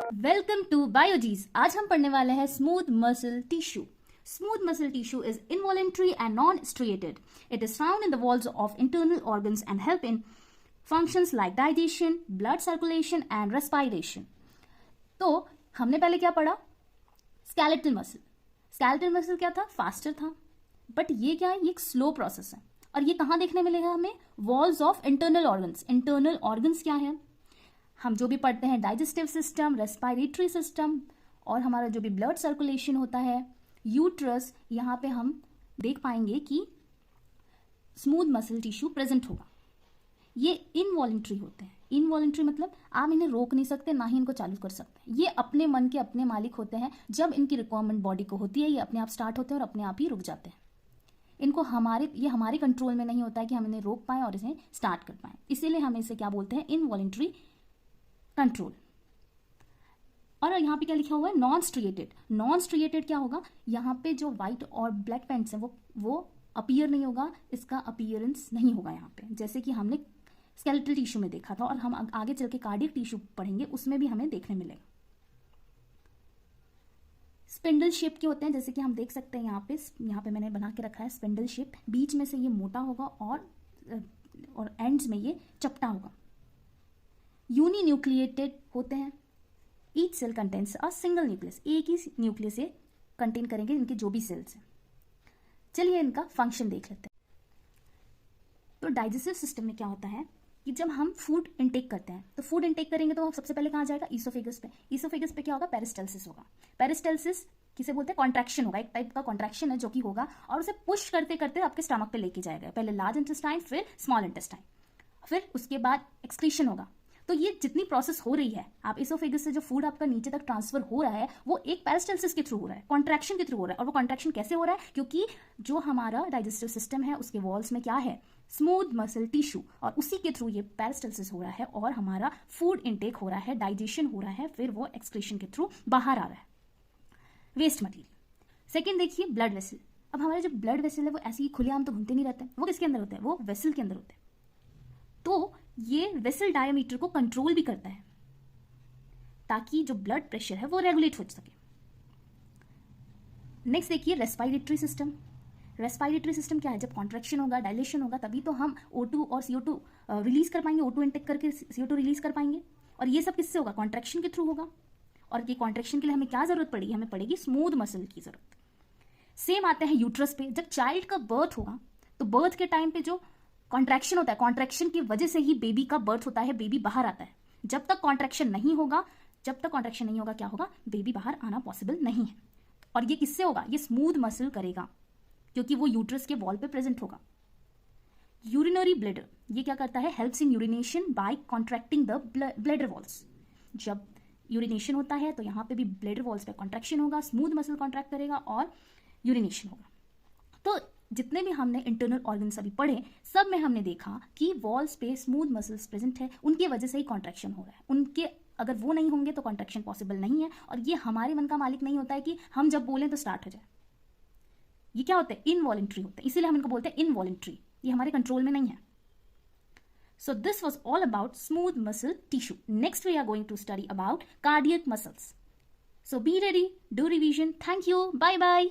Welcome to बायोजीज। आज हम पढ़ने वाले हैं smooth muscle tissue. Smooth muscle tissue is involuntary and non-striated. It is found in the walls of internal organs and help in functions like digestion, blood circulation and respiration. तो हमने पहले क्या पढ़ा? Skeletal muscle. स्केलेटल मसल क्या था? Faster था, but ये क्या है? ये एक स्लो प्रोसेस है। और ये कहाँ देखने मिलेगा हमें? Walls of internal organs. Internal organs क्या है? हम जो भी पढ़ते हैं डाइजेस्टिव सिस्टम, रेस्पिरेटरी सिस्टम और हमारा जो भी ब्लड सर्कुलेशन होता है, यूट्रस, यहाँ पे हम देख पाएंगे कि स्मूथ मसल टिश्यू प्रेजेंट होगा। ये इनवॉलेंट्री होते हैं। इनवॉलेंट्री मतलब आप इन्हें रोक नहीं सकते, ना ही इनको चालू कर सकते। ये अपने मन के अपने मालिक होते हैं। जब इनकी रिक्वायरमेंट बॉडी को होती है, ये अपने आप स्टार्ट होते हैं और अपने आप ही रुक जाते हैं। इनको हमारे कंट्रोल में नहीं होता है कि हम इन्हें रोक पाएं और इसे स्टार्ट कर पाएं। इसीलिए हम इसे क्या बोलते हैं? Involuntary control. और यहाँ पे क्या लिखा हुआ है? Non striated. नॉन स्ट्रिएटेड क्या होगा? यहाँ पे जो व्हाइट और ब्लैक पैंट्स हैं वो अपीयर नहीं होगा, इसका अपीयरेंस नहीं होगा यहाँ पे, जैसे कि हमने स्केलेटल टिश्यू में देखा था और हम आगे चल के कार्डियक टिश्यू पढ़ेंगे, उसमें भी हमें देखने मिलेगा। स्पिंडल शेप के होते हैं, जैसे कि हम देख सकते हैं यहाँ पे मैंने बना के रखा है स्पिंडल शेप। बीच में से ये मोटा होगा और एंड्स में ये चपटा होगा। यूनी न्यूक्लिएटेड होते हैं। Each cell contains a single nucleus. एक ही न्यूक्लियस से कंटेन करेंगे इनके जो भी सेल्स हैं। चलिए इनका फंक्शन देख लेते हैं। तो डाइजेस्टिव सिस्टम में क्या होता है कि जब हम फूड इंटेक करते हैं, तो फूड इंटेक करेंगे तो सबसे पहले कहाँ जाएगा? ईसोफेगस पे। ईसोफेगस पे क्या होगा? पेरिस्टाल्सिस होगा। पेरिस्टाल्सिस किसे बोलते हैं? कॉन्ट्रैक्शन होगा, एक टाइप का कॉन्ट्रैक्शन है जो कि होगा और उसे पुश करते करते आपके स्टमक पे लेके जाएगा। पहले लार्ज इंटेस्टाइन, फिर स्मॉल इंटेस्टाइन, फिर उसके बाद एक्सक्रीशन होगा। तो ये जितनी प्रोसेस हो रही है, आप इसोफेगस से जो फूड आपका नीचे तक ट्रांसफर हो रहा है, वो एक पेरिस्टाल्सिस के थ्रू हो रहा है, कॉन्ट्रैक्शन के थ्रू हो रहा है। और वो कॉन्ट्रैक्शन कैसे हो रहा है? क्योंकि जो हमारा डाइजेस्टिव सिस्टम है उसके वॉल्स में क्या है? स्मूथ मसल टिश्यू, और उसी के थ्रू ये पेरिस्टाल्सिस हो रहा है और हमारा फूड इनटेक हो रहा है, डाइजेशन हो रहा है, फिर वो एक्सक्रीशन के थ्रू बाहर आ रहा है वेस्ट मटीरियल। सेकेंड देखिए, ब्लड वेसल। अब हमारे जो ब्लड वेसल है वो ऐसे ही खुलेआम तो घूमते नहीं रहते हैं। वो किसके अंदर होते हैं? वो वेसल के अंदर होते हैं। तो ये वेसल डायमीटर को कंट्रोल भी करता है ताकि जो ब्लड प्रेशर है वो रेगुलेट हो सके। नेक्स्ट देखिए, रेस्पिरेटरी सिस्टम। रेस्पिरेटरी सिस्टम क्या है? जब कॉन्ट्रैक्शन होगा, डायलेशन होगा, तभी तो हम O2 और CO2 रिलीज कर पाएंगे, O2 इंटेक करके CO2 रिलीज कर पाएंगे। और ये सब किससे होगा? कॉन्ट्रैक्शन के थ्रू होगा। और ये कॉन्ट्रैक्शन के लिए हमें क्या जरूरत पड़ेगी? हमें पड़ेगी स्मूथ मसल की जरूरत। सेम आते हैं यूट्रस पे। जब चाइल्ड का बर्थ होगा तो बर्थ के टाइम पे जो कॉन्ट्रैक्शन होता है, कॉन्ट्रैक्शन की वजह से ही बेबी का बर्थ होता है, बेबी बाहर आता है। जब तक कॉन्ट्रैक्शन नहीं होगा क्या होगा? बेबी बाहर आना पॉसिबल नहीं है। और ये किससे होगा? ये स्मूथ मसल करेगा क्योंकि वो यूट्रस के वॉल पे प्रेजेंट होगा। यूरिनरी ब्लैडर, ये क्या करता है? Helps in urination by contracting the bladder walls. जब यूरिनेशन होता है तो यहाँ पे भी ब्लैडर वॉल्स पे कॉन्ट्रैक्शन होगा, स्मूथ मसल कॉन्ट्रैक्ट करेगा और यूरिनेशन होगा। तो जितने भी हमने इंटरनल ऑर्गन्स अभी पढ़े, सब में हमने देखा कि वॉल्स पे स्मूथ मसल्स प्रेजेंट है, उनकी वजह से ही कॉन्ट्रैक्शन हो रहा है। उनके अगर वो नहीं होंगे तो कॉन्ट्रैक्शन पॉसिबल नहीं है। और ये हमारे मन का मालिक नहीं होता है कि हम जब बोलें तो स्टार्ट हो जाए। ये क्या होता है? इनवॉलेंट्री होता है। इसीलिए हम इनको बोलते हैं इनवॉलेंट्री। ये हमारे कंट्रोल में नहीं है। So this was all about smooth muscle tissue. Next we are going to study about cardiac muscles. So be ready, do revision. Thank you. Bye bye.